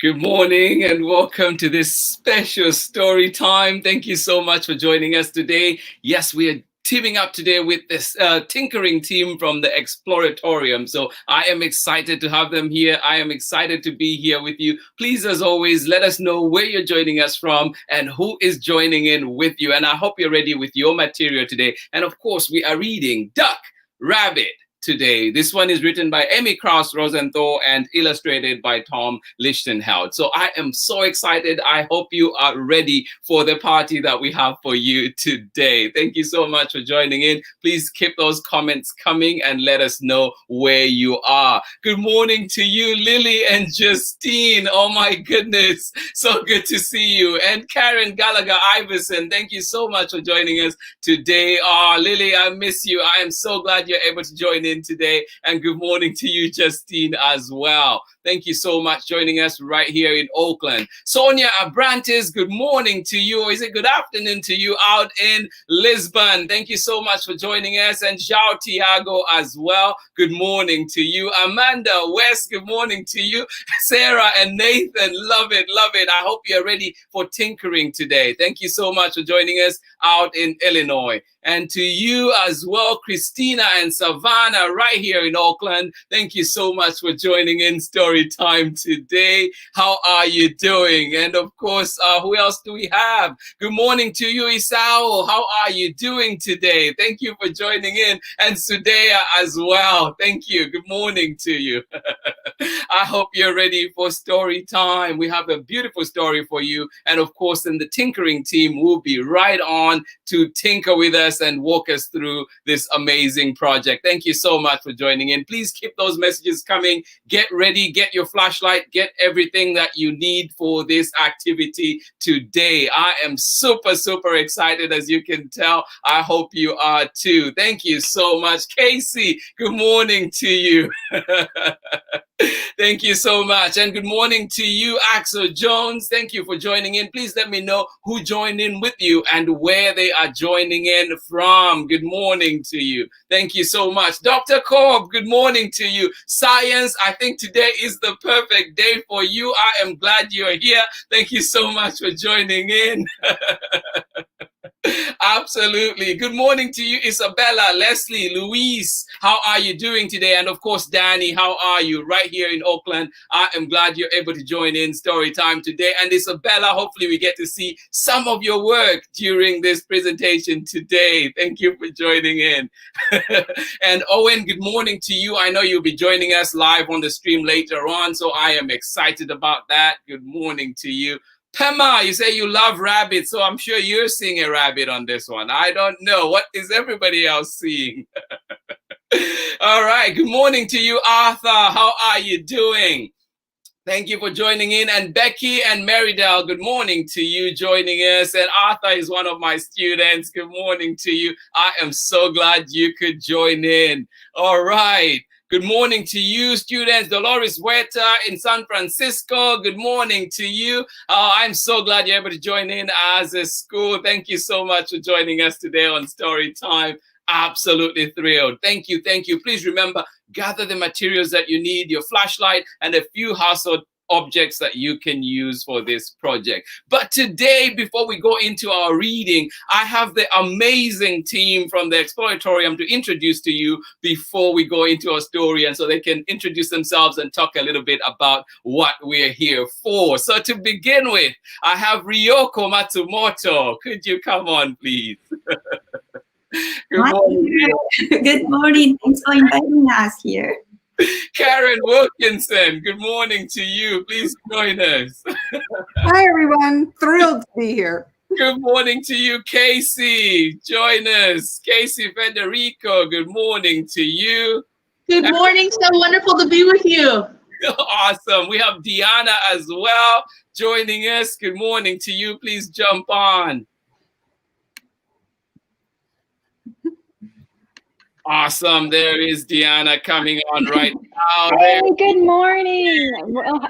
Good morning and welcome to this special story time. Thank you so much for joining us today. Yes, we are teaming up today with this tinkering team from the Exploratorium. So I am excited to have them here. I am excited to be here with you. Please, as always, let us know where you're joining us from and who is joining in with you. And I hope you're ready with your material today. And of course, we are reading Duck, Rabbit, today. This one is written by Krouse Rosenthal and illustrated by Tom Lichtenheld. So I am so excited. I hope you are ready for the party that we have for you today. Thank you so much for joining in. Please keep those comments coming and let us know where you are. Good morning to you, Lily and Justine. Oh my goodness. So good to see you. And Karen Gallagher Iverson, thank you so much for joining us today. Lily, I miss you. I am so glad you're able to join in today, and good morning to you, Justine, as well. Thank you so much joining us right here in Oakland. Sonia Abrantes, good morning to you, or is it good afternoon to you out in Lisbon? Thank you so much for joining us. And João Tiago as well, good morning to you. Amanda West, good morning to you. Sarah and Nathan, love it, love it. I hope you're ready for tinkering today. Thank you so much for joining us out in Illinois. And to you as well, Christina and Savannah, right here in Oakland. Thank you so much for joining in Story Time today. How are you doing? And of course, who else do we have? Good morning to you, Isao. How are you doing today? Thank you for joining in. And Sudea as well. Thank you. Good morning to you. I hope you're ready for story time. We have a beautiful story for you. And of course, then the tinkering team will be right on to tinker with us and walk us through this amazing project. Thank you so much for joining in. Please keep those messages coming. Get ready, get your flashlight, get everything that you need for this activity today. I am super, super excited, as you can tell. I hope you are too. Thank you so much. Casey, good morning to you. Thank you so much. And good morning to you, Axel Jones. Thank you for joining in. Please let me know who joined in with you and where they are joining in from. Good morning to you. Thank you so much. Dr. Korb, good morning to you. Science, I think today is the perfect day for you. I am glad you're here. Thank you so much for joining in. Absolutely. Good morning to you, Isabella, Leslie, Louise. How are you doing today? And of course, Danny, how are you? Right here in Oakland. I am glad you're able to join in story time today. And Isabella, hopefully we get to see some of your work during this presentation today. Thank you for joining in. And Owen, good morning to you. I know you'll be joining us live on the stream later on, so I am excited about that. Good morning to you. Pema, you say you love rabbits, so I'm sure you're seeing a rabbit on this one. I don't know. What is everybody else seeing? All right. Good morning to you, Arthur. How are you doing? Thank you for joining in. And Becky and Meridel, good morning to you joining us. And Arthur is one of my students. Good morning to you. I am so glad you could join in. All right. Good morning to you, students. Dolores Huerta in San Francisco. Good morning to you. I'm so glad you're able to join in as a school. Thank you so much for joining us today on Story Time. Absolutely thrilled. Thank you. Thank you. Please remember, gather the materials that you need, your flashlight, and a few household objects that you can use for this project. But today, before we go into our reading, I have the amazing team from the Exploratorium to introduce to you before we go into our story, and so they can introduce themselves and talk a little bit about what we're here for. So to begin with, I have Ryoko Matsumoto. Could you come on, please? Good morning. Good morning. Thanks for inviting us here. Karen Wilkinson, good morning to you. Please join us. Hi, everyone. Thrilled to be here. Good morning to you, Casey. Join us. Casey Federico, good morning to you. Good morning. So wonderful to be with you. Awesome. We have Deanna as well joining us. Good morning to you. Please jump on. Awesome. There is Deanna coming on right now. Hey, good morning.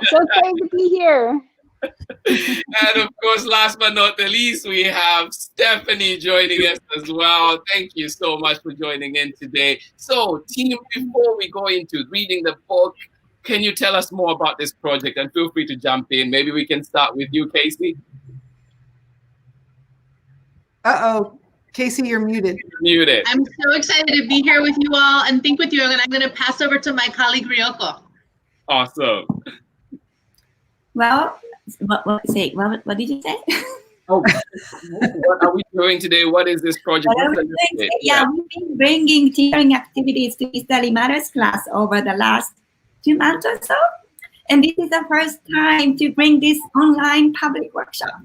So excited to be here. And of course, last but not the least, we have Stephanie joining us as well. Thank you so much for joining in today. So, team, before we go into reading the book, can you tell us more about this project? And feel free to jump in. Maybe we can start with you, Casey. Uh-oh. Casey, you're muted. Muted. I'm so excited to be here with you all and think with you. And I'm going to pass over to my colleague, Ryoko. Awesome. Well, what did you say? Oh, what are we doing today? What is this project? Yeah, we've been bringing teaching activities to Study Matters class over the last 2 months or so. And this is the first time to bring this online public workshop.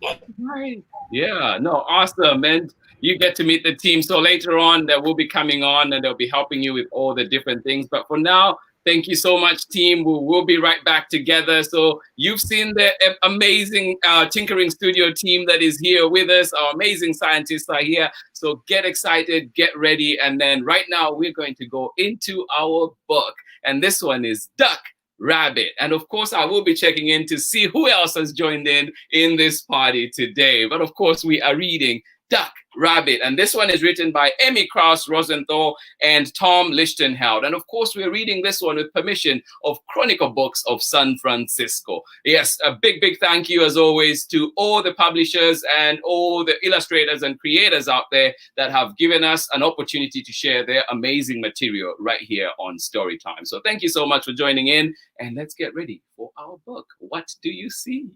Yay. Right. Yeah, no, awesome. And you get to meet the team. So later on, they will be coming on and they'll be helping you with all the different things. But for now, thank you so much, team. We'll be right back together. So you've seen the amazing Tinkering Studio team that is here with us. Our amazing scientists are here. So get excited, get ready. And then right now, we're going to go into our book. And this one is Duck, Rabbit. And of course, I will be checking in to see who else has joined in this party today. But of course, we are reading Duck, Rabbit. And this one is written by Krouse Rosenthal and Tom Lichtenheld. And of course, we're reading this one with permission of Chronicle Books of San Francisco. Yes, a big, big thank you as always to all the publishers and all the illustrators and creators out there that have given us an opportunity to share their amazing material right here on Storytime. So thank you so much for joining in, and let's get ready for our book. What do you see?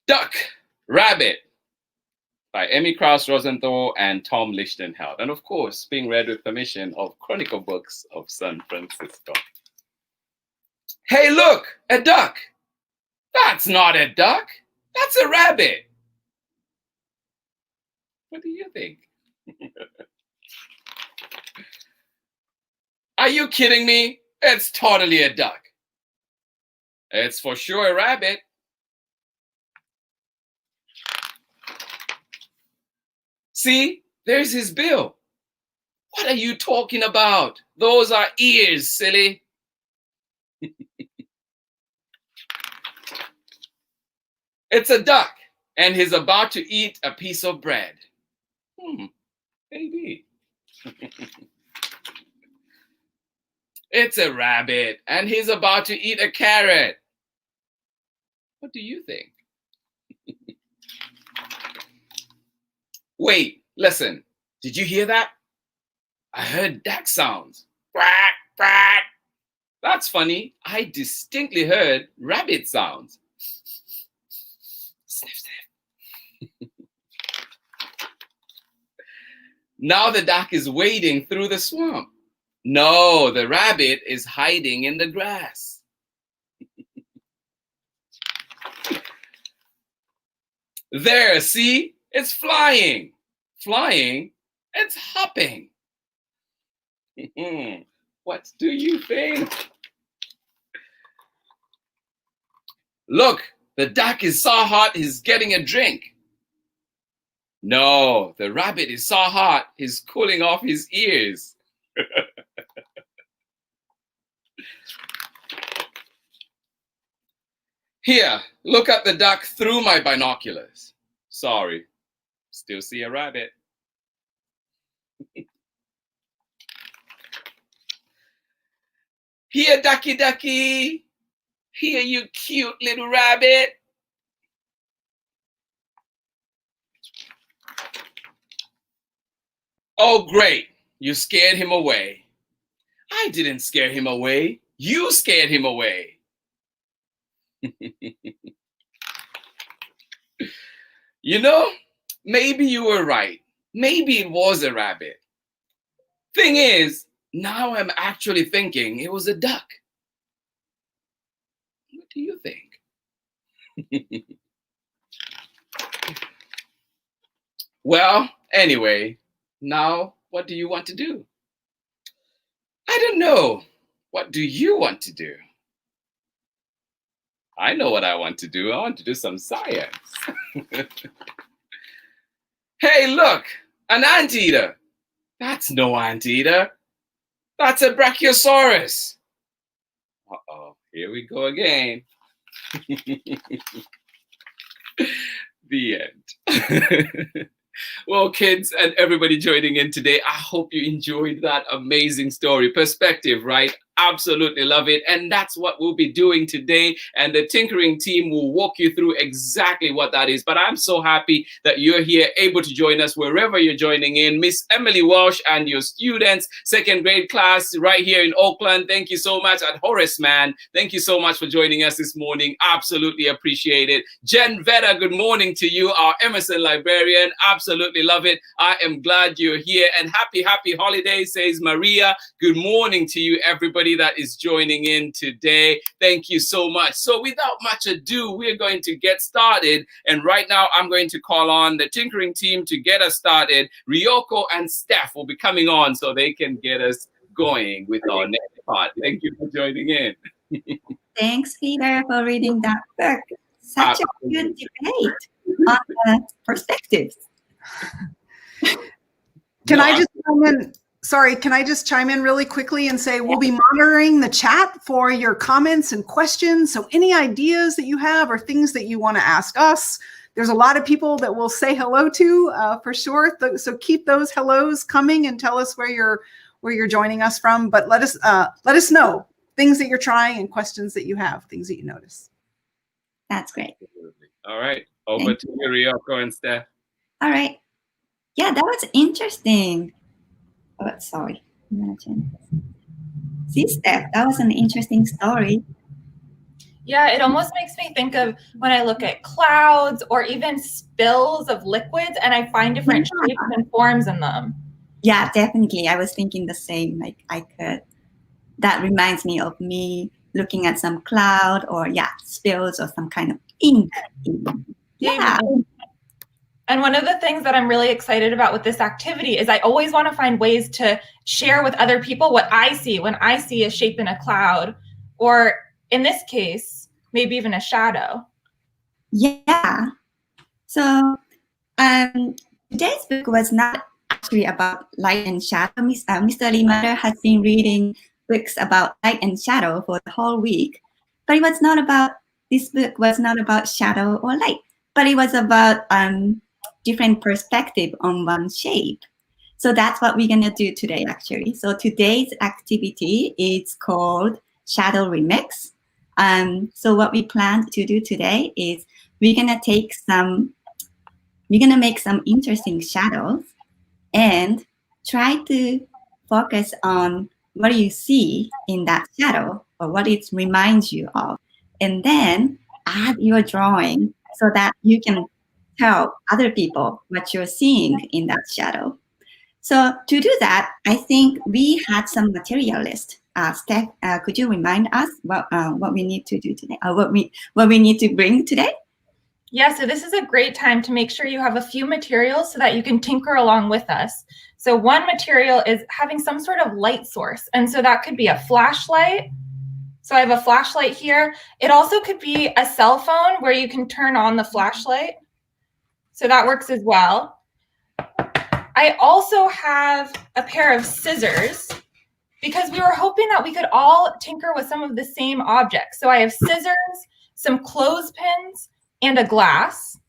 Duck, Rabbit by Krouse Rosenthal and Tom Lichtenheld. And of course, being read with permission of Chronicle Books of San Francisco. Hey, look, a duck. That's not a duck. That's a rabbit. What do you think? Are you kidding me? It's totally a duck. It's for sure a rabbit. See, there's his bill. What are you talking about? Those are ears, silly. It's a duck, and he's about to eat a piece of bread. Maybe. It's a rabbit, and he's about to eat a carrot. What do you think? Wait, listen. Did you hear that? I heard duck sounds. Quack, quack. That's funny. I distinctly heard rabbit sounds. Sniff, sniff. Now the duck is wading through the swamp. No, the rabbit is hiding in the grass. There, see? It's flying. Flying? It's hopping. What do you think? Look, the duck is so hot he's getting a drink. No, the rabbit is so hot he's cooling off his ears. Here, look at the duck through my binoculars. Sorry, still see a rabbit. Here, ducky, ducky. Here, you cute little rabbit. Oh, great. You scared him away. I didn't scare him away. You scared him away. You know, maybe you were right. Maybe it was a rabbit. Thing is, now I'm actually thinking it was a duck. What do you think? Well, anyway, now what do you want to do? I don't know. What do you want to do? I know what I want to do. I want to do some science. Hey, look, an anteater. That's no anteater. That's a brachiosaurus. Uh-oh, here we go again. The end. Well, kids and everybody joining in today, I hope you enjoyed that amazing story. Perspective, right? Absolutely love it. And that's what we'll be doing today. And the tinkering team will walk you through exactly what that is. But I'm so happy that you're here, able to join us wherever you're joining in. Miss Emily Walsh and your students, second grade class right here in Oakland. Thank you so much. At Horace Man, thank you so much for joining us this morning. Absolutely appreciate it. Jen Veda, good morning to you, our Emerson librarian. Absolutely love it. I am glad you're here. And happy holidays, says Maria. Good morning to you, everybody that is joining in today. Thank you so much. So without much ado, we're going to get started. And right now, I'm going to call on the tinkering team to get us started. Ryoko and Steph will be coming on so they can get us going with our next part. Thank you for joining in. Thanks, Peter, for reading that book. Such a good debate on the perspectives. Can I just chime in really quickly and say we'll be monitoring the chat for your comments and questions. So any ideas that you have or things that you want to ask us, there's a lot of people that we'll say hello to for sure. So keep those hellos coming and tell us where you're joining us from. But let us know things that you're trying and questions that you have, things that you notice. That's great. All right. Over to you, Ryoko and Steph. All right. Yeah, that was interesting. Oh, sorry. Imagine. See, Steph, that was an interesting story. Yeah, it almost makes me think of when I look at clouds or even spills of liquids and I find different shapes and forms in them. Yeah, definitely. I was thinking the same. Like that reminds me of me looking at some cloud or spills or some kind of ink. Yeah. And one of the things that I'm really excited about with this activity is I always want to find ways to share with other people what I see when I see a shape in a cloud, or in this case, maybe even a shadow. Yeah. So today's book was not actually about light and shadow. Mr. Lee Mother has been reading books about light and shadow for the whole week, but this book was not about shadow or light, but it was about different perspective on one shape. So that's what we're gonna do today, actually. So today's activity is called Shadow Remix. So what we plan to do today is we're gonna make some interesting shadows and try to focus on what you see in that shadow or what it reminds you of, and then add your drawing so that you can tell other people what you're seeing in that shadow. So to do that, I think we had some material list. Steph, could you remind us what we need to do today, or what we need to bring today? Yeah, so this is a great time to make sure you have a few materials so that you can tinker along with us. So one material is having some sort of light source. And so that could be a flashlight. So I have a flashlight here. It also could be a cell phone where you can turn on the flashlight. So that works as well. I also have a pair of scissors because we were hoping that we could all tinker with some of the same objects. So I have scissors, some clothespins, and a glass.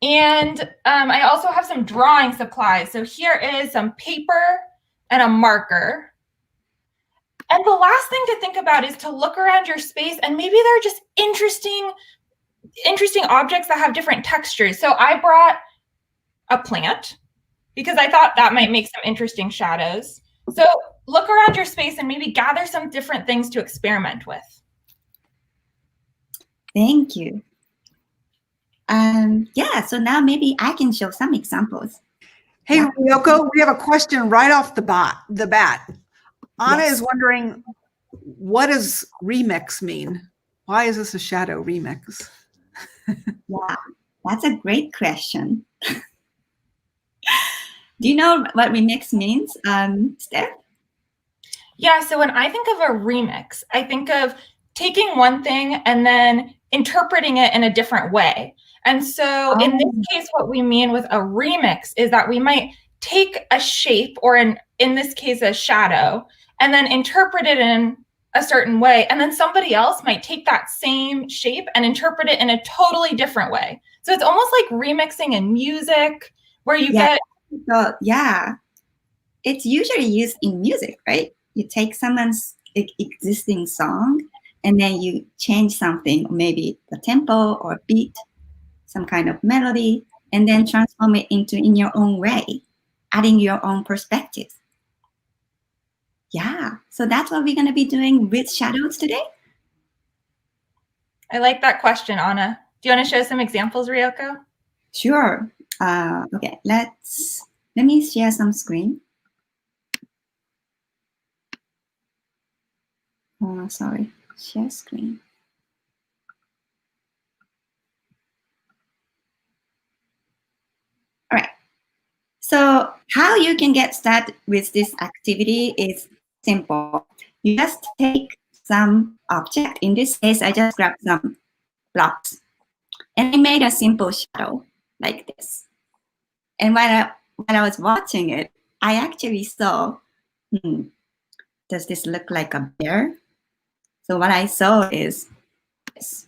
And I also have some drawing supplies. So here is some paper and a marker. And the last thing to think about is to look around your space, and maybe there are just interesting objects that have different textures. So I brought a plant because I thought that might make some interesting shadows. So look around your space and maybe gather some different things to experiment with. Thank you. So now maybe I can show some examples. Hey, Ryoko, we have a question right off the bat. Anna is wondering, what does remix mean? Why is this a shadow remix? Yeah, that's a great question. Do you know what remix means, Steph? Yeah, so when I think of a remix, I think of taking one thing and then interpreting it in a different way. And so in this case, what we mean with a remix is that we might take a shape, or in this case, a shadow, and then interpret it in a certain way. And then somebody else might take that same shape and interpret it in a totally different way. So it's almost like remixing in music, where you Yeah. get. So yeah, it's usually used in music, right? You take someone's existing song and then you change something, maybe the tempo or beat, some kind of melody, and then transform it into in your own way, adding your own perspective. Yeah, so that's what we're going to be doing with shadows today. I like that question, Anna. Do you want to show some examples, Ryoko? Sure. Okay, let me share some screen. Sorry, share screen. All right. So how you can get started with this activity is simple. You just take some object. In this case, I just grabbed some blocks and I made a simple shadow like this. And while I was watching it, I actually saw, does this look like a bear? So what I saw is this.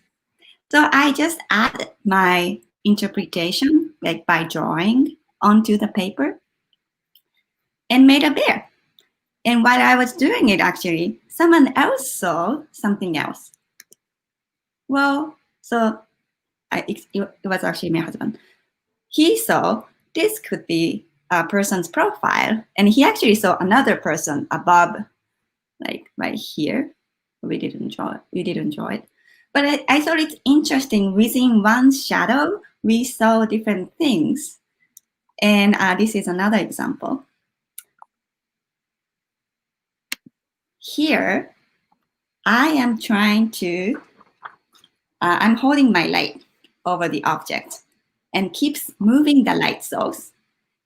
So I just add my interpretation, like by drawing onto the paper and made a bear. And while I was doing it, actually, someone else saw something else. Well, so it was actually my husband. He saw this could be a person's profile, and he actually saw another person above, like right here. We didn't draw it. But I thought it's interesting. Within one shadow, we saw different things. And this is another example. Here, I am trying to, I'm holding my light over the object and keeps moving the light source.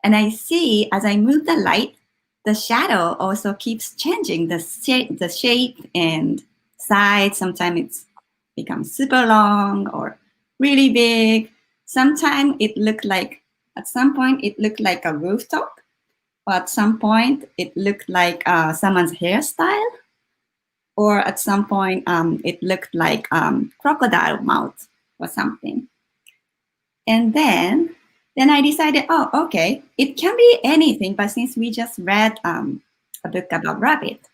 And I see as I move the light, the shadow also keeps changing the shape and size. Sometimes it becomes super long or really big. Sometimes it looked like, at some point, it looked like a rooftop. Or at some point, it looked like someone's hairstyle. Or at some point, it looked like crocodile mouth or something. And then I decided, oh, okay, it can be anything. But since we just read a book about rabbit,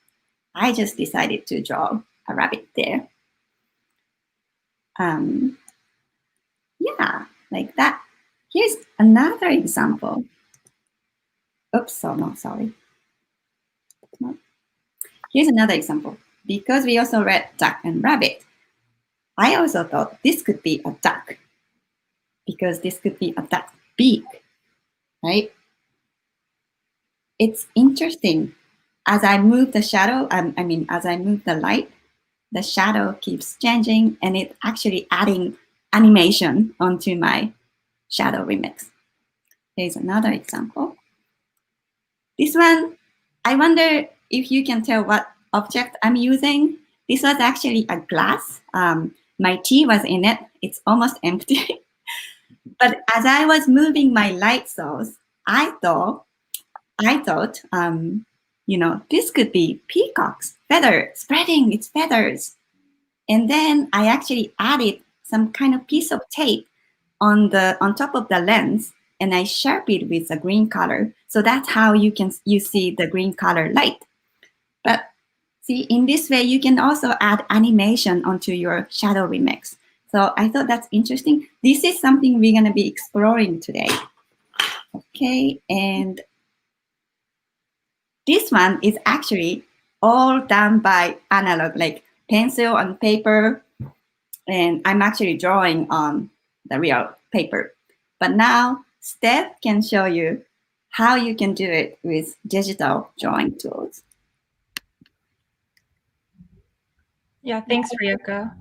I just decided to draw a rabbit there. Yeah, like that. Here's another example. Oops, oh no, sorry. No. Here's another example. Because we also read duck and rabbit, I also thought this could be a duck. Because this could be a duck beak, right? It's interesting. As I move the shadow, as I move the light, the shadow keeps changing and it's actually adding animation onto my shadow remix. Here's another example. This one, I wonder if you can tell what object I'm using. This was actually a glass. My tea was in it. It's almost empty. But as I was moving my light source, I thought, this could be peacock's feather, spreading its feathers. And then I actually added some kind of piece of tape on top of the lens, and I sharpied with a green color. So that's how you see the green color light. But see, in this way, you can also add animation onto your shadow remix. So I thought that's interesting. This is something we're going to be exploring today. Okay, and this one is actually all done by analog, like pencil and paper. And I'm actually drawing on the real paper. But now Steph can show you how you can do it with digital drawing tools. Yeah, thanks, Ryoko.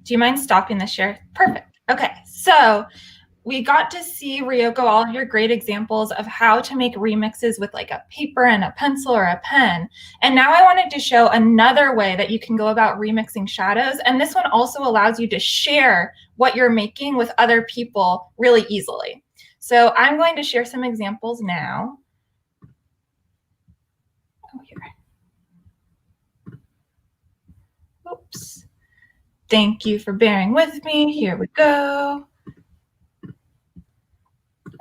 Do you mind stopping the share? Perfect. Okay, so we got to see, Ryoko, all of your great examples of how to make remixes with like a paper and a pencil or a pen. And now I wanted to show another way that you can go about remixing shadows. And this one also allows you to share what you're making with other people really easily. So I'm going to share some examples now. Oh, here. Oops. Thank you for bearing with me. Here we go.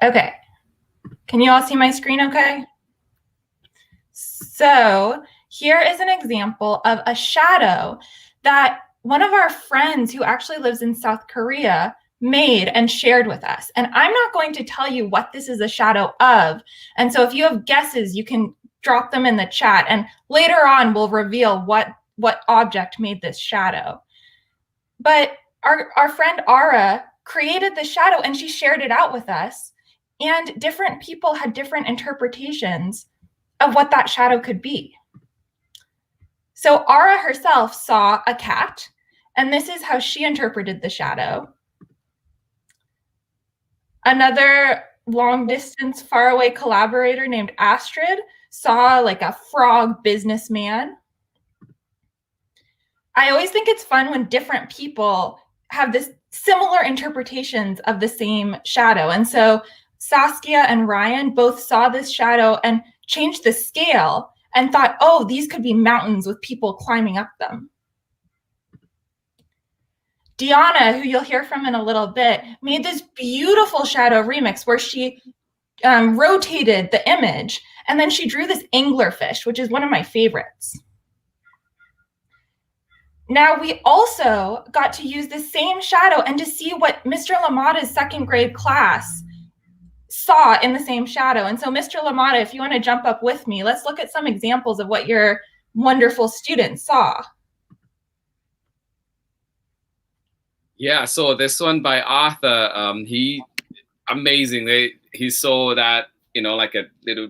Okay. Can you all see my screen okay? So here is an example of a shadow that one of our friends who actually lives in South Korea made and shared with us. And I'm not going to tell you what this is a shadow of. And so if you have guesses, you can drop them in the chat. And later on, we'll reveal what object made this shadow. But our friend Ara created the shadow and she shared it out with us. And different people had different interpretations of what that shadow could be. So Ara herself saw a cat, and this is how she interpreted the shadow. Another long distance, far away collaborator named Astrid saw like a frog businessman. I always think it's fun when different people have this similar interpretations of the same shadow. And so Saskia and Ryan both saw this shadow and changed the scale and thought, oh, these could be mountains with people climbing up them. Diana, who you'll hear from in a little bit, made this beautiful shadow remix where she rotated the image, and then she drew this anglerfish, which is one of my favorites. Now, we also got to use the same shadow and to see what Mr. Lamada's second grade class saw in the same shadow. And so, Mr. Lamada, if you want to jump up with me, let's look at some examples of what your wonderful students saw. Yeah, so this one by Arthur, he amazing. He saw that, you know, like a little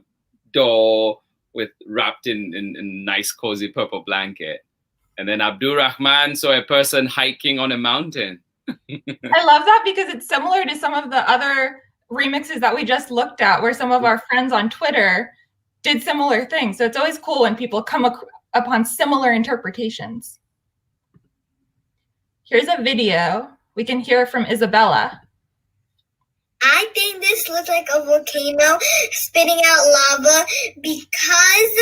doll with wrapped in a nice cozy purple blanket. And then Abdul Rahman saw a person hiking on a mountain. I love that because it's similar to some of the other remixes that we just looked at, where some of our friends on Twitter did similar things. So it's always cool when people come upon similar interpretations. Here's a video. We can hear from Isabella. I think this looks like a volcano spitting out lava because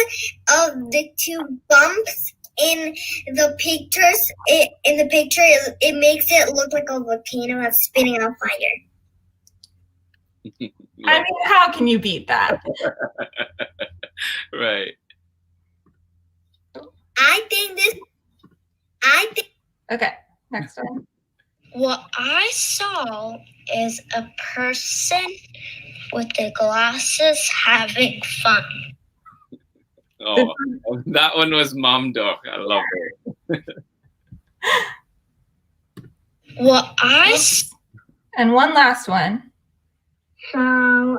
of the two bumps in the pictures. It makes it look like a volcano that's spitting out fire. Yeah. I mean, how can you beat that? Right. Okay, next one. What I saw is a person with the glasses having fun. Oh, that one was Mom Dog. I love it. And one last one. So,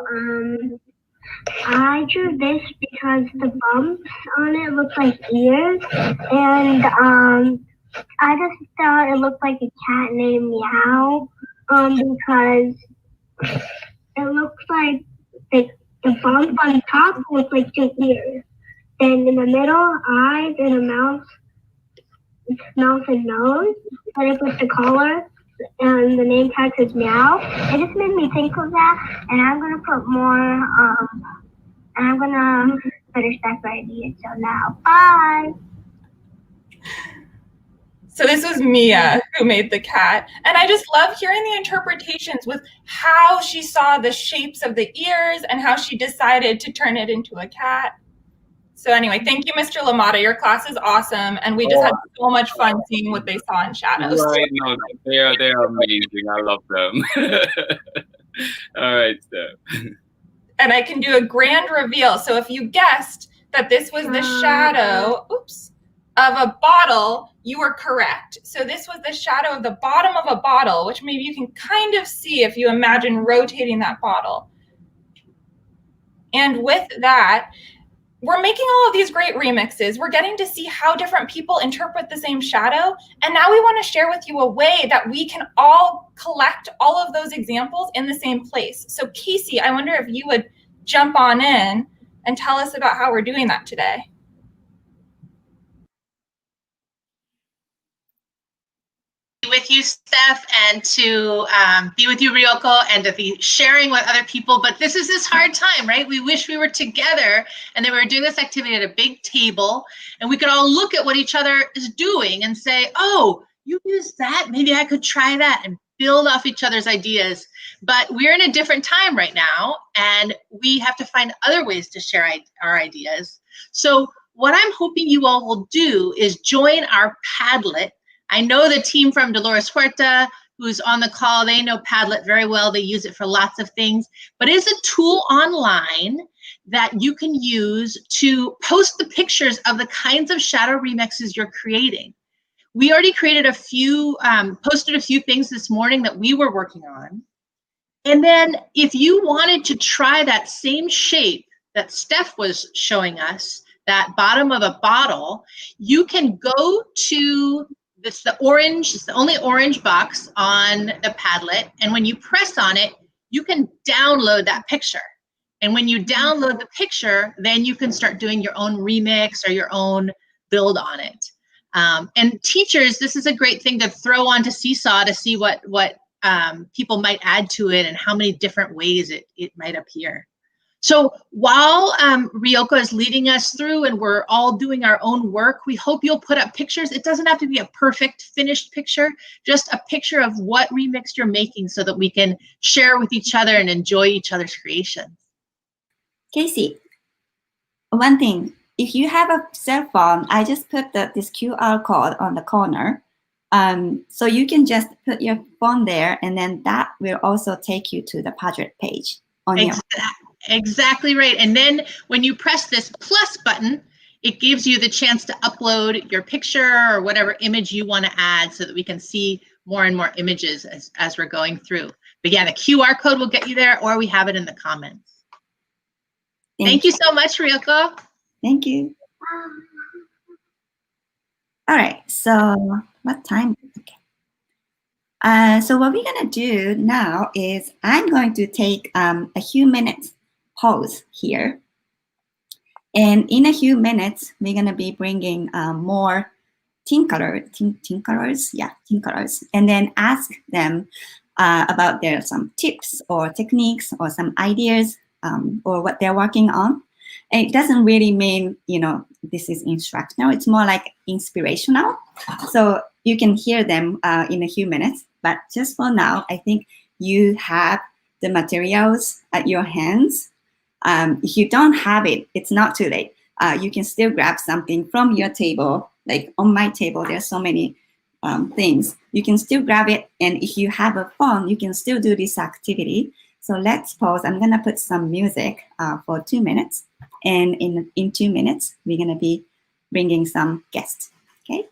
I drew this because the bumps on it look like ears, and I just thought it looked like a cat named Meow, because it looks like the bump on top looks like two ears. Then in the middle, eyes and a mouth and nose. But if with the collar and the name tag says Meow, it just made me think of that. And I'm gonna put more. And I'm gonna finish that idea. So now, bye. So this was Mia who made the cat. And I just love hearing the interpretations with how she saw the shapes of the ears and how she decided to turn it into a cat. So anyway, thank you, Mr. Lamada. Your class is awesome. And we just had so much fun seeing what they saw in shadows. Right, no, they're amazing. I love them. All right, so. And I can do a grand reveal. So if you guessed that this was the shadow, of a bottle, you were correct. So this was the shadow of the bottom of a bottle, which maybe you can kind of see if you imagine rotating that bottle. And with that, we're making all of these great remixes. We're getting to see how different people interpret the same shadow. And now we want to share with you a way that we can all collect all of those examples in the same place. So Casey, I wonder if you would jump on in and tell us about how we're doing that today. With you, Steph, and to be with you, Ryoko, and to be sharing with other people. But this is this hard time, right? We wish we were together and that we were doing this activity at a big table and we could all look at what each other is doing and say, oh, you used that, maybe I could try that. And build off each other's ideas. But we're in a different time right now, and we have to find other ways to share our ideas. So what I'm hoping you all will do is join our Padlet. I know the team from Dolores Huerta, who's on the call, they know Padlet very well. They use it for lots of things, but it's a tool online that you can use to post the pictures of the kinds of shadow remixes you're creating. We already created a few, posted a few things this morning that we were working on. And then if you wanted to try that same shape that Steph was showing us, that bottom of a bottle, you can go to this, the orange, it's the only orange box on the Padlet. And when you press on it, you can download that picture. And when you download the picture, then you can start doing your own remix or your own build on it. And teachers, this is a great thing to throw onto Seesaw to see what people might add to it and how many different ways it might appear. So while Ryoko is leading us through and we're all doing our own work, we hope you'll put up pictures. It doesn't have to be a perfect finished picture, just a picture of what remix you're making so that we can share with each other and enjoy each other's creations. Casey, one thing, if you have a cell phone, I just put this QR code on the corner. So you can just put your phone there, and then that will also take you to the Padlet page on your. Exactly right. And then when you press this plus button, it gives you the chance to upload your picture or whatever image you want to add so that we can see more and more images as we're going through. But yeah, the QR code will get you there, or we have it in the comments. Thank you so much, Ryoko. Thank you. All right, so what time? Okay. So what we're gonna do now is I'm going to take a few minutes pause here. And in a few minutes, we're gonna be bringing more tinkerers, and then ask them about some tips or techniques or some ideas or what they're working on. And it doesn't really mean, this is instructional. It's more like inspirational. So you can hear them in a few minutes. But just for now, I think you have the materials at your hands. If you don't have it, it's not too late. You can still grab something from your table. Like on my table, there's so many things. You can still grab it. And if you have a phone, you can still do this activity. So let's pause. I'm going to put some music for 2 minutes. And in 2 minutes, we're going to be bringing some guests. Okay?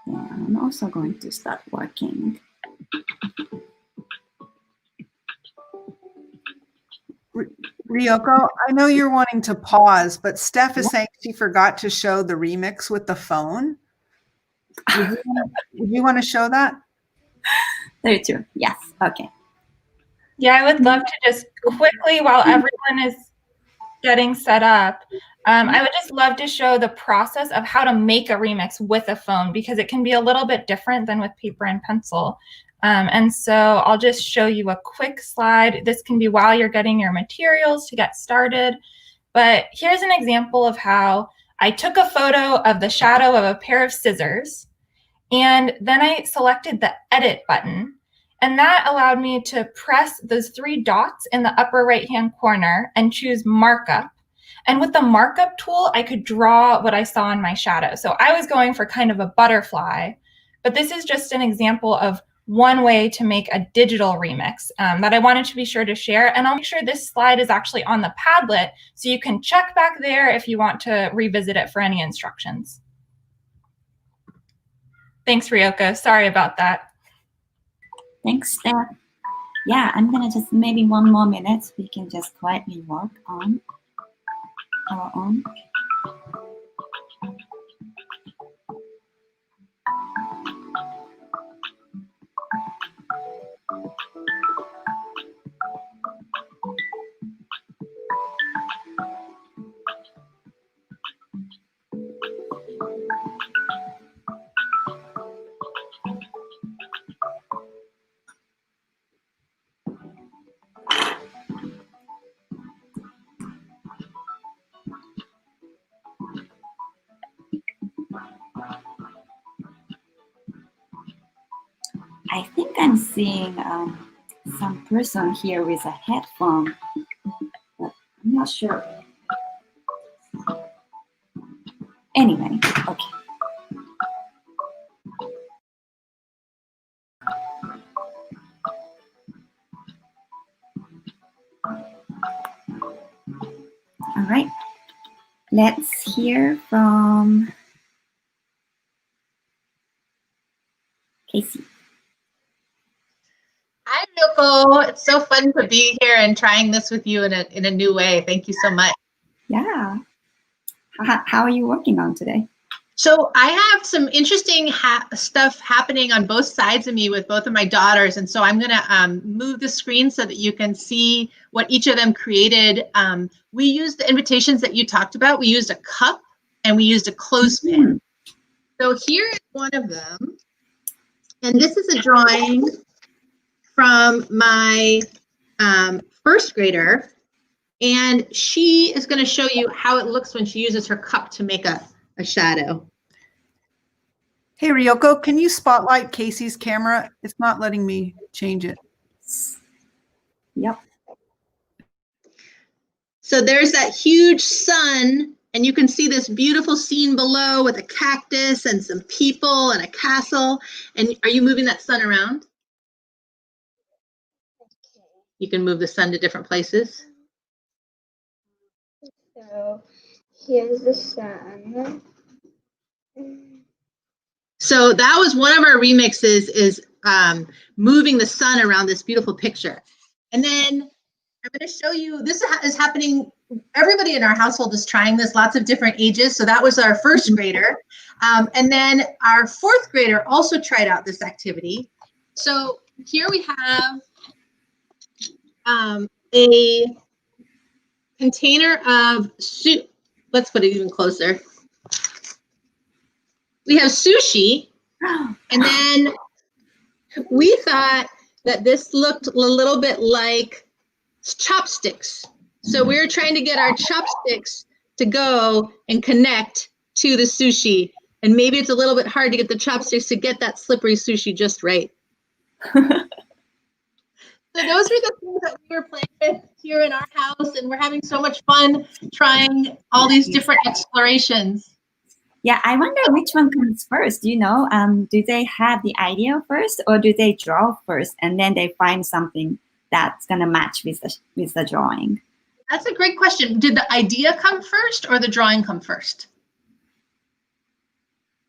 Yeah, I'm also going to start working. Ryoko, I know you're wanting to pause, but Steph is saying she forgot to show the remix with the phone. Would you want to show that? 32, yes, okay. Yeah, I would love to just quickly, while everyone is getting set up, I would just love to show the process of how to make a remix with a phone, because it can be a little bit different than with paper and pencil. And so I'll just show you a quick slide. This can be while you're getting your materials to get started. But here's an example of how I took a photo of the shadow of a pair of scissors, and then I selected the edit button. And that allowed me to press those 3 dots in the upper right-hand corner and choose markup. And with the markup tool, I could draw what I saw in my shadow. So I was going for kind of a butterfly, but this is just an example of one way to make a digital remix that I wanted to be sure to share. And I'll make sure this slide is actually on the Padlet, so you can check back there if you want to revisit it for any instructions. Thanks, Ryoko. Sorry about that. Thanks, Steph. Yeah, I'm gonna just maybe 1 more minute. We can just quietly work on our own. I'm seeing some person here with a headphone, but I'm not sure. Anyway, okay. All right, let's hear from Casey. Hi, Ryoko. It's so fun to be here and trying this with you in a new way. Thank you so much. Yeah. How are you working on today? So I have some interesting stuff happening on both sides of me with both of my daughters. And so I'm going to move the screen so that you can see what each of them created. We used the invitations that you talked about. We used a cup and we used a clothespin. So here is one of them. And this is a drawing from my first grader. And she is going to show you how it looks when she uses her cup to make a shadow. Hey, Ryoko, can you spotlight Casey's camera? It's not letting me change it. Yep. So there's that huge sun, and you can see this beautiful scene below with a cactus and some people and a castle. And are you moving that sun around? You can move the sun to different places. So here's the sun. So that was one of our remixes, is moving the sun around this beautiful picture. And then I'm going to show you, this is happening, everybody in our household is trying this, lots of different ages. So that was our first grader. And then our fourth grader also tried out this activity. So here we have a container of soup. Let's put it even closer. We have sushi, and then we thought that this looked a little bit like chopsticks. So we were trying to get our chopsticks to go and connect to the sushi. And maybe it's a little bit hard to get the chopsticks to get that slippery sushi just right. So those are the things that we were playing with here in our house, and we're having so much fun trying all these different explorations. Yeah, I wonder which one comes first. Do you know? Do they have the idea first, or do they draw first and then they find something that's gonna match with the drawing? That's a great question. Did the idea come first or the drawing come first?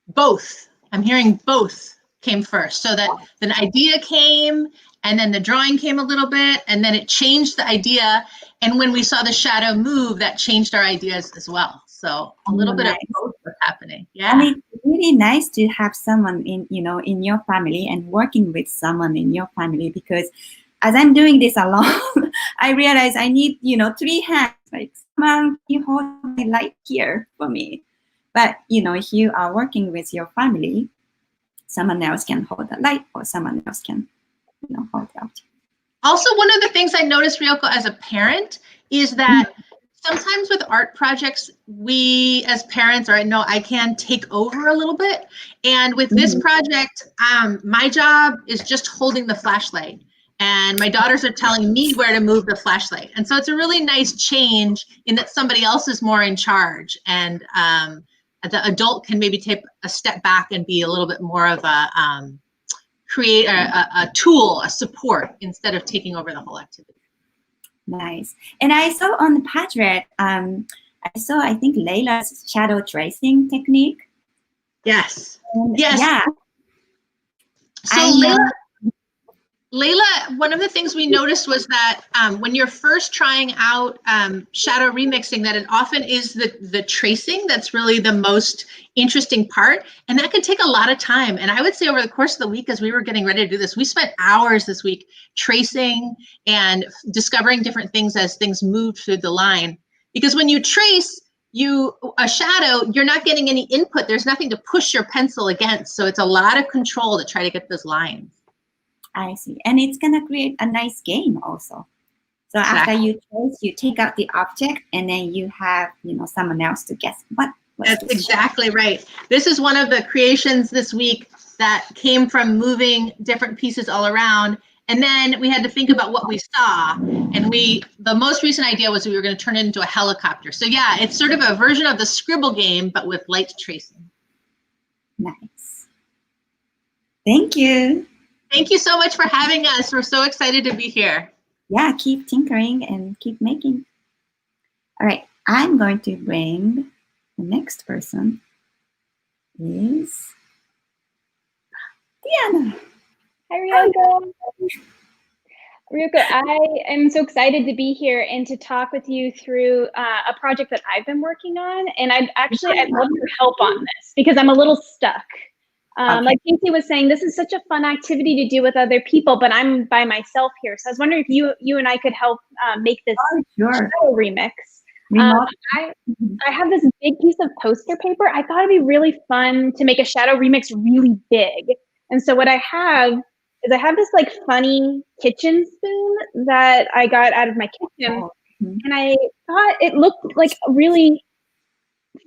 Both. I'm hearing both came first. So that the idea came, and then the drawing came a little bit, and then it changed the idea. And when we saw the shadow move, that changed our ideas as well. So a little bit of both was happening. Yeah. I mean, it's really nice to have someone in your family and working with someone in your family, because as I'm doing this alone, I realize I need, 3 hands. Like, someone you hold the light here for me. But, if you are working with your family, someone else can hold the light, or someone else can, hold the object. Also, one of the things I noticed, Ryoko, as a parent, is that sometimes with art projects, we as parents, or I can take over a little bit. And with this project, my job is just holding the flashlight. And my daughters are telling me where to move the flashlight. And so it's a really nice change in that somebody else is more in charge. And the adult can maybe take a step back and be a little bit more of a, create a tool, a support, instead of taking over the whole activity. Nice. And I saw on the portrait, I think, Layla's shadow tracing technique. Yes. And Yes. Yeah. So Layla, one of the things we noticed was that when you're first trying out shadow remixing, that it often is the tracing that's really the most interesting part. And that can take a lot of time. And I would say over the course of the week, as we were getting ready to do this, we spent hours this week tracing and discovering different things as things moved through the line. Because when you trace a shadow, you're not getting any input. There's nothing to push your pencil against. So it's a lot of control to try to get those lines. I see. And it's going to create a nice game also. So after you trace, you take out the object, and then you have, someone else to guess what's That's exactly right. This is one of the creations this week. that came from moving different pieces all around. And then we had to think about what we saw. And the most recent idea was we were going to turn it into a helicopter. So yeah, it's sort of a version of the scribble game, but with light tracing. Nice. Thank you. Thank you so much for having us. We're so excited to be here. Yeah, keep tinkering and keep making. All right, I'm going to bring the next person is Diana. Hi, Ryoko. Ryoko, I am so excited to be here and to talk with you through a project that I've been working on. And I'd love your help on this because I'm a little stuck. Okay. Like Casey was saying, this is such a fun activity to do with other people, but I'm by myself here. So I was wondering if you and I could help make this Sure. remix. Remote. I have this big piece of poster paper. I thought it'd be really fun to make a shadow remix really big. And so what I have is I have this like funny kitchen spoon that I got out of my kitchen. And I thought it looked like a really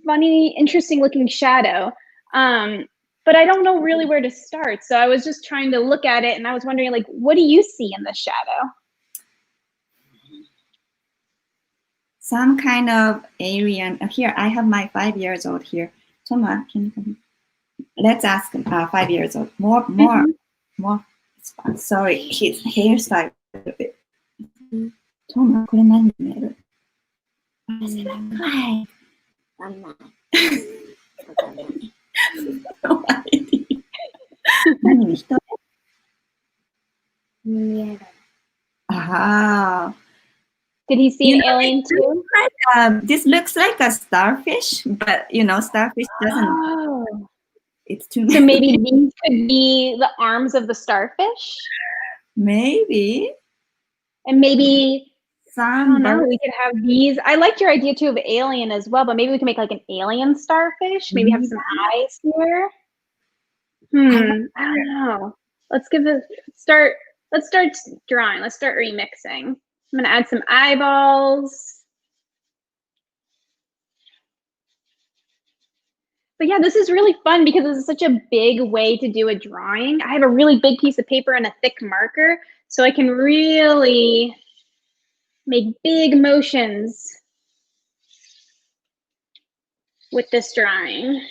funny, interesting looking shadow. But I don't know really where to start. So I was just trying to look at it and I was wondering, like, what do you see in the shadow? Some kind of alien. Here, I have my 5 years old here. Toma, can you come? Let's ask 5 years old. More. Sorry, his hairstyle. Toma, これ何に見える？はい。何に人？見える。Ah. Did he see an alien too? This looks like a starfish, but starfish doesn't. Oh. It's too. So maybe these could be the arms of the starfish? Maybe. And maybe, I don't know, bird. we could have these. I liked your idea too of alien as well, but maybe we can make like an alien starfish. Maybe have some eyes here. I don't know. Let's start drawing. Let's start remixing. I'm gonna add some eyeballs. But yeah, this is really fun because this is such a big way to do a drawing. I have a really big piece of paper and a thick marker, so I can really make big motions with this drawing.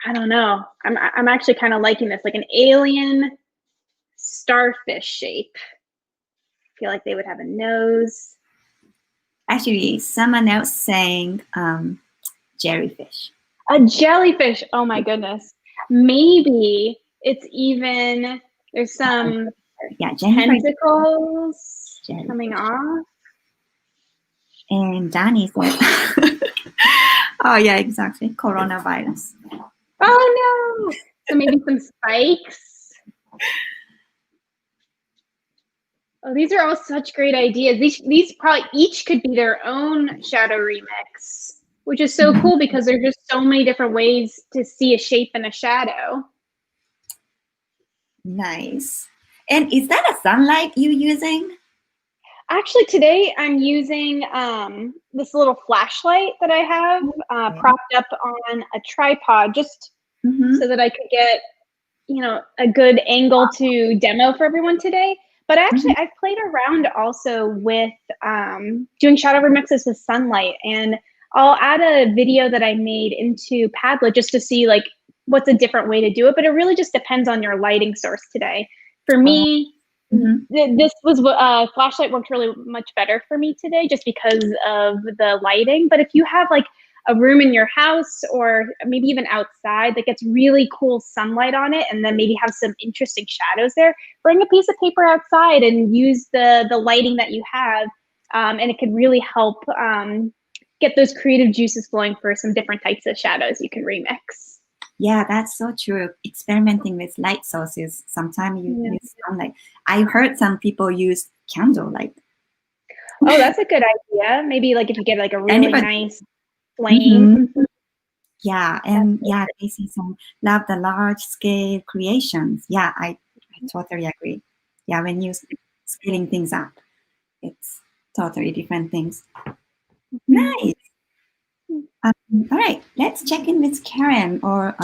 I don't know. I'm actually kind of liking this, like an alien starfish shape. I feel like they would have a nose. Actually, someone else saying jellyfish. A jellyfish. Oh my goodness. Maybe it's even, there's some tentacles coming off. And Danny says, oh yeah, exactly. Coronavirus. Oh no. So maybe some spikes. Oh, these are all such great ideas. These probably each could be their own shadow remix, which is so cool because there's just so many different ways to see a shape in a shadow. Nice. And is that a sunlight you're using? Actually, today I'm using this little flashlight that I have propped up on a tripod just so that I could get, a good angle to demo for everyone today. But actually, I've played around also with doing shadow remixes with sunlight. And I'll add a video that I made into Padlet just to see like what's a different way to do it. But it really just depends on your lighting source today. For me, this was flashlight worked really much better for me today just because of the lighting. But if you have like a room in your house or maybe even outside that gets really cool sunlight on it and then maybe have some interesting shadows there, bring a piece of paper outside and use the lighting that you have. And it could really help get those creative juices flowing for some different types of shadows you can remix. Yeah, that's so true. Experimenting with light sources. Sometimes you use sunlight. I've heard some people use candlelight. Oh, that's a good idea. Maybe like if you get like a really nice flame. Yeah, and yeah, they see some love the large scale creations. Yeah, I totally agree. Yeah, when you're scaling things up, it's totally different things. Nice. All right, let's check in with Karen or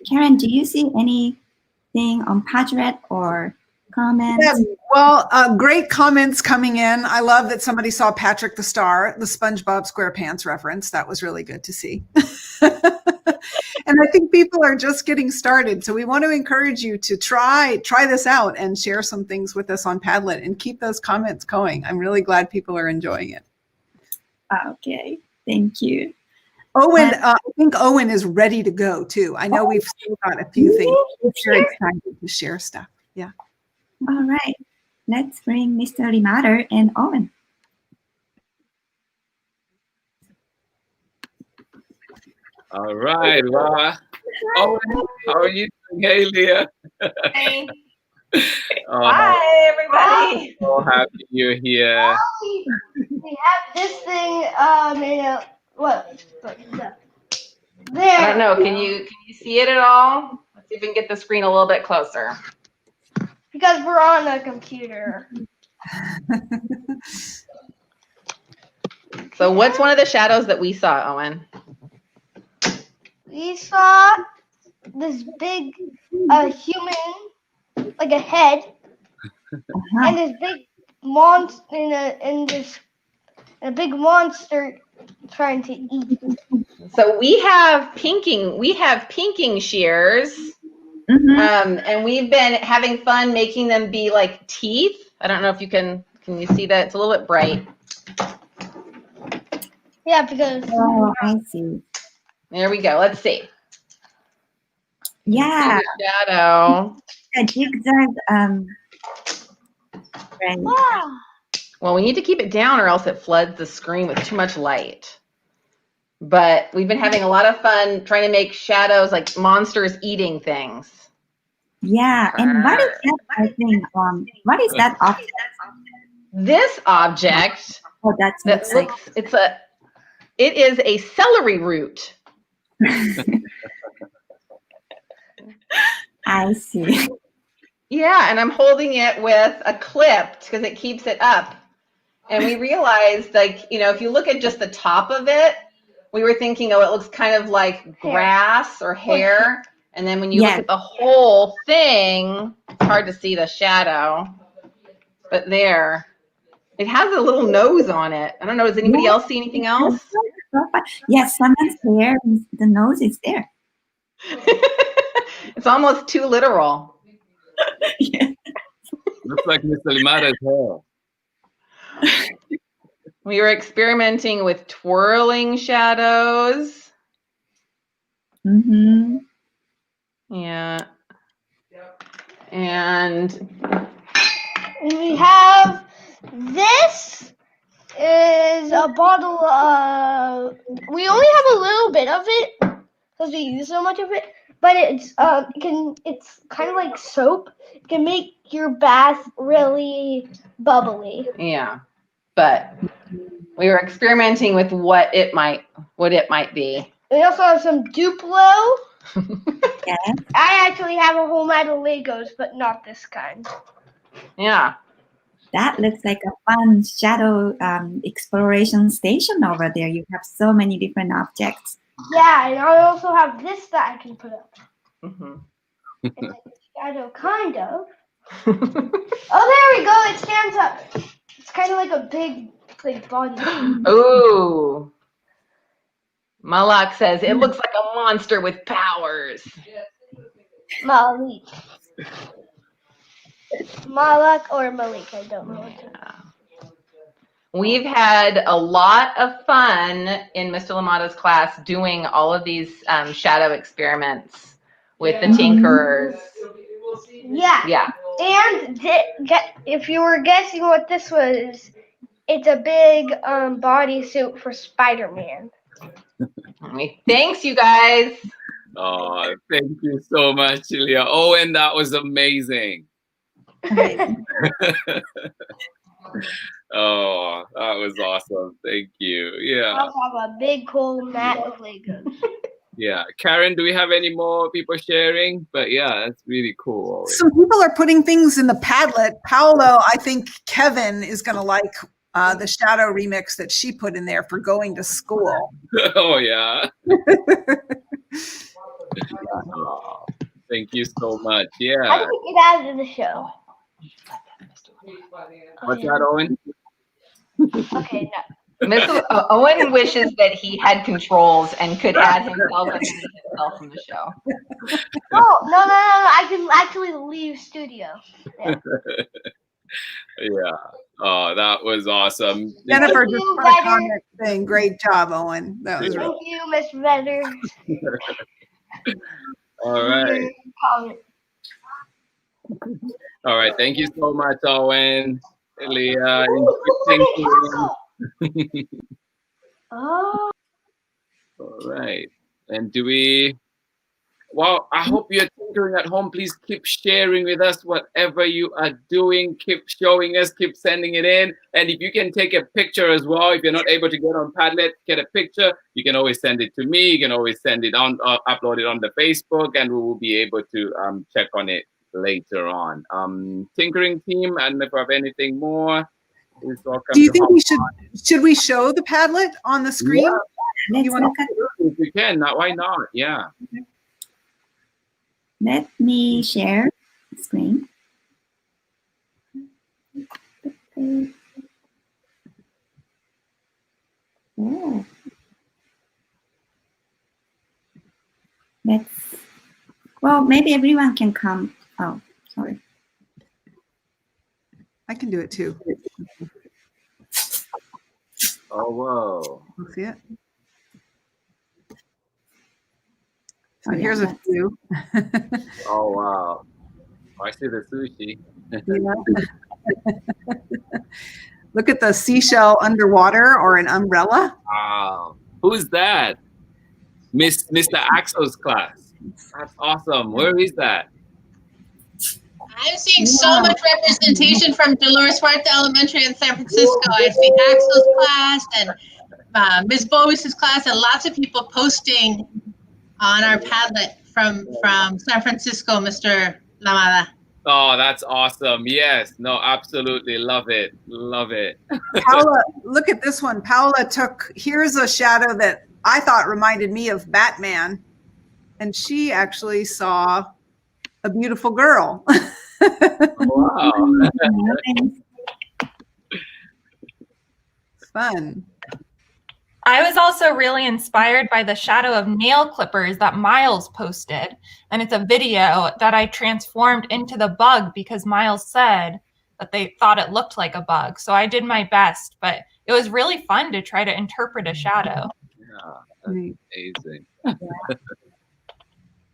Karen, do you see anything on Padlet or comments? Yeah, well, great comments coming in. I love that somebody saw Patrick the Star, the SpongeBob SquarePants reference. That was really good to see. And I think people are just getting started. So we want to encourage you to try this out and share some things with us on Padlet and keep those comments going. I'm really glad people are enjoying it. Okay, thank you. Owen, I think Owen is ready to go too. I know we've still got a few things. We're excited to share stuff. Yeah. All right, let's bring Mr. Limatter and Owen. All right. Well, Owen, how are you doing? Hey, Leah. Hey. Oh, Hi, everybody. so happy you're here. We have this thing made of what? There. I don't know. Can you see it at all? Let's see if we can get the screen a little bit closer. Because we're on a computer. So what's one of the shadows that we saw, Owen? We saw this big human, like a head, and this big monster, and a big monster trying to eat. So we have pinking shears, and we've been having fun making them be like teeth. I don't know if you can you see that? It's a little bit bright. Yeah, because Oh, I see. There we go. Let's see. Yeah, Shadow. a zigzag. Right. wow. Well, we need to keep it down or else it floods the screen with too much light. But we've been having a lot of fun trying to make shadows like monsters eating things. Yeah, and what is that thing? What is that object? This object Oh, that looks like. it is a celery root. I see. Yeah, and I'm holding it with a clip because it keeps it up. And we realized, like, you know, if you look at just the top of it, we were thinking, oh, it looks kind of like grass or hair. And then when you look at the whole thing, it's hard to see the shadow. But there, it has a little nose on it. I don't know, does anybody else see anything else? Yes, someone's hair, the nose is there. It's almost too literal. Yeah. Looks like Mr. Limatter's hair. We were experimenting with twirling shadows. Mm-hmm. Yeah. And We have this is a bottle of. We only have a little bit of it because we use so much of it. But it's it's kind of like soap. It can make your bath really bubbly. yeah, but we were experimenting with what it might be. We also have some Duplo. Yeah. I actually have a whole lot of Legos, but not this kind. Yeah. That looks like a fun shadow exploration station over there. You have so many different objects. Yeah, and I also have this that I can put up. Mm-hmm. It's like a shadow, kind of. Oh, there we go. It stands up. It's kind of like a big body. Ooh. Malak says it looks like a monster with powers. Malik. Malak or Malik, I don't know. We've had a lot of fun in Mr. Lamada's class doing all of these shadow experiments with the tinkerers. Yeah. Yeah. And if you were guessing what this was, it's a big bodysuit for Spider-Man. Thanks, you guys. Oh, thank you so much, Leah. Owen, that was amazing. Oh, that was awesome. Thank you. Yeah. I'll have a big cool mat of Legos. Yeah. Karen, do we have any more people sharing? But yeah, that's really cool. Always. Some people are putting things in the Padlet. Paolo, I think Kevin is going to like the shadow remix that she put in there for going to school. Oh, yeah. Oh. Thank you so much. How Yeah. do we get out of the show? What's that, Owen? Okay, no. Mr. Owen wishes that he had controls and could add himself and delete himself from the show. Oh, no. I can actually leave studio. Yeah. Yeah. Oh, that was awesome. Jennifer Thank just you, put a Vedder. comment saying, "Great job, Owen." That was really Thank you, Mr. Vedder. All right. Comment. All right. Thank you so much, Owen. Leah. Oh. All right. And do we? Well, I hope you're tinkering at home. Please keep sharing with us whatever you are doing. Keep showing us, keep sending it in. And if you can take a picture as well, if you're not able to get on Padlet, get a picture. You can always send it to me. You can always send it on, upload it on the Facebook, and we will be able to check on it later on. Tinkering team, and if you have anything more, please welcome. Do you think we should we show the Padlet on the screen? Yeah. Let's You wanna- look at If you can, why not? Yeah. Let me share the screen. Oh. Well, maybe everyone can come. Oh, sorry. I can do it too. Oh, whoa. You'll see it. Oh, So yeah, here's a that's- few. Oh, wow. I see the sushi. Yeah. Look at the seashell underwater or an umbrella. Wow. Who's that? Mr. Axel's class. That's awesome. Where is that? I'm seeing so much representation from Dolores Huerta Elementary in San Francisco. I see Axel's class and Ms. Bowis's class, and lots of people posting on our Padlet from San Francisco, Mr. Lamada. Oh, that's awesome. Yes. No, absolutely. Love it. Love it. Paula, look at this one. Paula here's a shadow that I thought reminded me of Batman. And she actually saw a beautiful girl. Wow. Fun. I was also really inspired by the shadow of nail clippers that Miles posted. And it's a video that I transformed into the bug because Miles said that they thought it looked like a bug. So I did my best, but it was really fun to try to interpret a shadow. Yeah, that's amazing.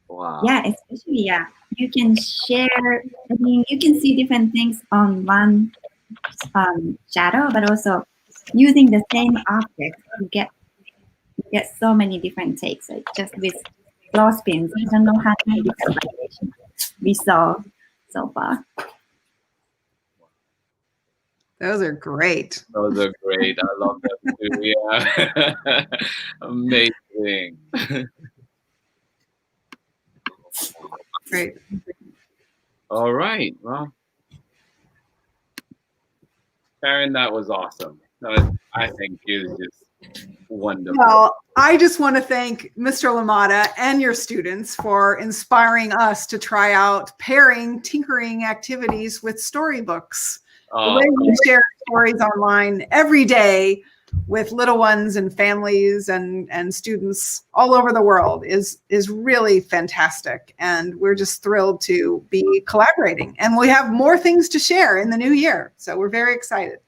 Wow. Yeah, especially, yeah. You can share, I mean, you can see different things on one shadow, but also using the same object, you get so many different takes. Like just with clothespins, I don't know how many different variations we saw so far. Those are great. Those are great. I love them too. Yeah. Amazing. Great. All right. Well, Karen, that was awesome. I think it was just wonderful. Well, I just want to thank Mr. Lamada and your students for inspiring us to try out pairing tinkering activities with storybooks. The way we share stories online every day with little ones and families and students all over the world is really fantastic. And we're just thrilled to be collaborating. And we have more things to share in the new year. So we're very excited.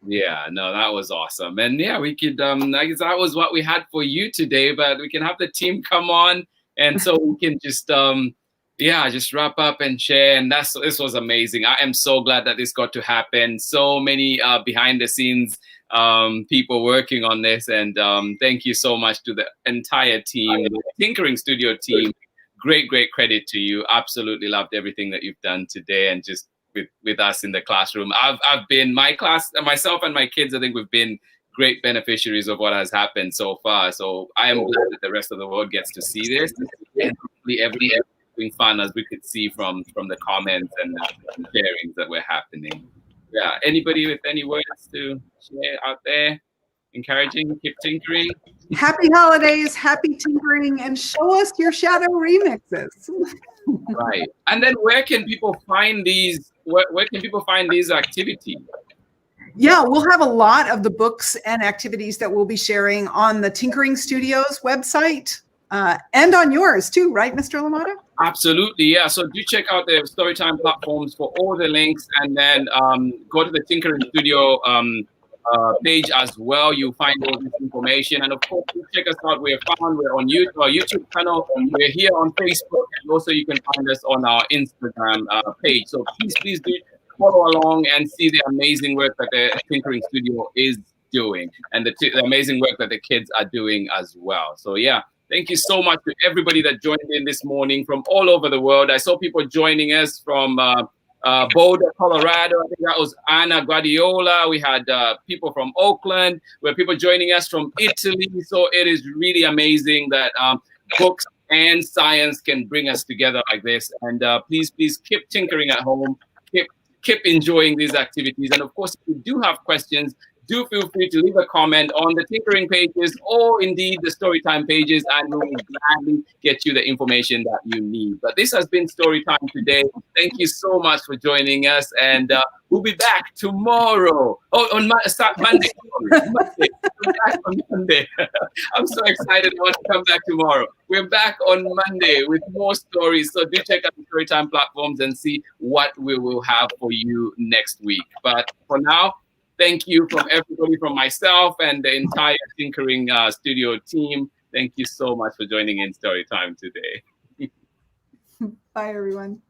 Yeah, no, that was awesome. And yeah, we could, I guess that was what we had for you today, but we can have the team come on. And so we can just, just wrap up and share. And this was amazing. I am so glad that this got to happen. So many behind the scenes people working on this. And thank you so much to the entire team, the Tinkering Studio team. Great credit to you. Absolutely loved everything that you've done today and just with us in the classroom. I've been, my class, myself and my kids, I think we've been great beneficiaries of what has happened so far. So I am glad that the rest of the world gets to see this. And hopefully everything fun as we could see from the comments and the sharings that were happening. Yeah, anybody with any words to share out there? Encouraging, keep tinkering. Happy holidays, happy tinkering, and show us your shadow remixes. Right. And then where can people find these? Where can people find these activities? Yeah, we'll have a lot of the books and activities that we'll be sharing on the Tinkering Studios website and on yours too, right, Mr. Lamato? Absolutely, yeah. So do check out the Storytime platforms for all the links, and then go to the Tinkering Studio page as well. You'll find all this information, and of course, do check us out. We're on our YouTube channel. We're here on Facebook, and also you can find us on our Instagram page. So please do follow along and see the amazing work that the Tinkering Studio is doing, and the amazing work that the kids are doing as well. So yeah. Thank you so much to everybody that joined in this morning from all over the world. I saw people joining us from Boulder, Colorado. I think that was Anna Guardiola. We had people from Oakland. We had people joining us from Italy. So it is really amazing that books and science can bring us together like this. And please keep tinkering at home. Keep enjoying these activities. And of course, if you do have questions, do feel free to leave a comment on the tinkering pages or indeed the Storytime pages, and we will gladly get you the information that you need. But this has been Storytime today. Thank you so much for joining us, and we'll be back tomorrow. Oh, on Monday. Monday. We're back on Monday. I'm so excited. I want to come back tomorrow. We're back on Monday with more stories. So do check out the Storytime platforms and see what we will have for you next week. But for now, thank you from everybody, from myself and the entire Tinkering Studio team. Thank you so much for joining in Storytime today. Bye, everyone.